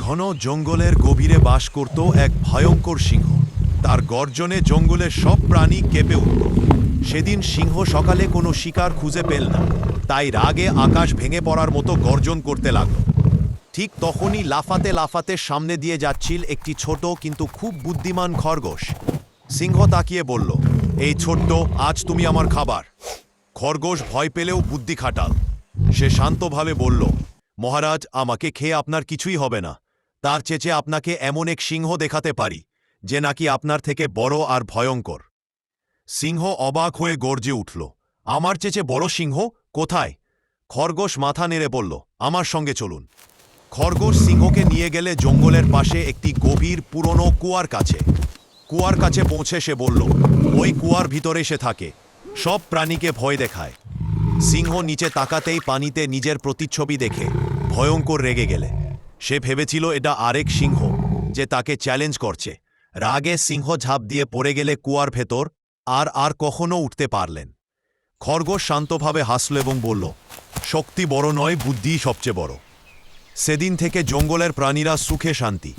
ঘন জঙ্গলের গভীরে বাস করত এক ভয়ঙ্কর সিংহ। তার গর্জনে জঙ্গলের সব প্রাণী কেঁপে উঠল। সেদিন সিংহ সকালে কোনো শিকার খুঁজে পেল না, তাই রাগে আকাশ ভেঙে পড়ার মতো গর্জন করতে লাগল। ঠিক তখনই লাফাতে লাফাতে সামনে দিয়ে যাচ্ছিল একটি ছোট কিন্তু খুব বুদ্ধিমান খরগোশ। সিংহ তাকিয়ে বলল, এই ছোট্ট, আজ তুমি আমার খাবার। খরগোশ ভয় পেলেও বুদ্ধি খাটাল। সে শান্তভাবে বলল, মহারাজ, আমাকে খেয়ে আপনার কিছুই হবে না। তার চেয়ে আপনাকে এমন এক সিংহ দেখাতে পারি যে নাকি আপনার থেকে বড় আর ভয়ঙ্কর। সিংহ অবাক হয়ে গর্জে উঠল, আমার চেয়ে বড় সিংহ কোথায়? খরগোশ মাথা নেড়ে বলল, আমার সঙ্গে চলুন। খরগোশ সিংহকে নিয়ে গেলে জঙ্গলের পাশে একটি গভীর পুরনো কুয়ার কাছে। কুয়ার কাছে পৌঁছে সে বলল, ওই কুয়ার ভিতরে সে থাকে, সব প্রাণীকে ভয় দেখায়। সিংহ নিচে তাকাতেই পানিতে নিজের প্রতিচ্ছবি দেখে ভয়ঙ্কর রেগে গেলে। সে ভেবেছিল এটা আরেক সিংহ যে তাকে চ্যালেঞ্জ করছে। রাগে সিংহ ঝাঁপ দিয়ে পড়ে গেলে কুয়ার ভেতর, আর কখনো উঠতে পারলেন। খরগোশ শান্তভাবে হাসল এবং বলল, শক্তি বড় নয়, বুদ্ধিই সবচেয়ে বড়। সেদিন থেকে জঙ্গলের প্রাণীরা সুখে শান্তি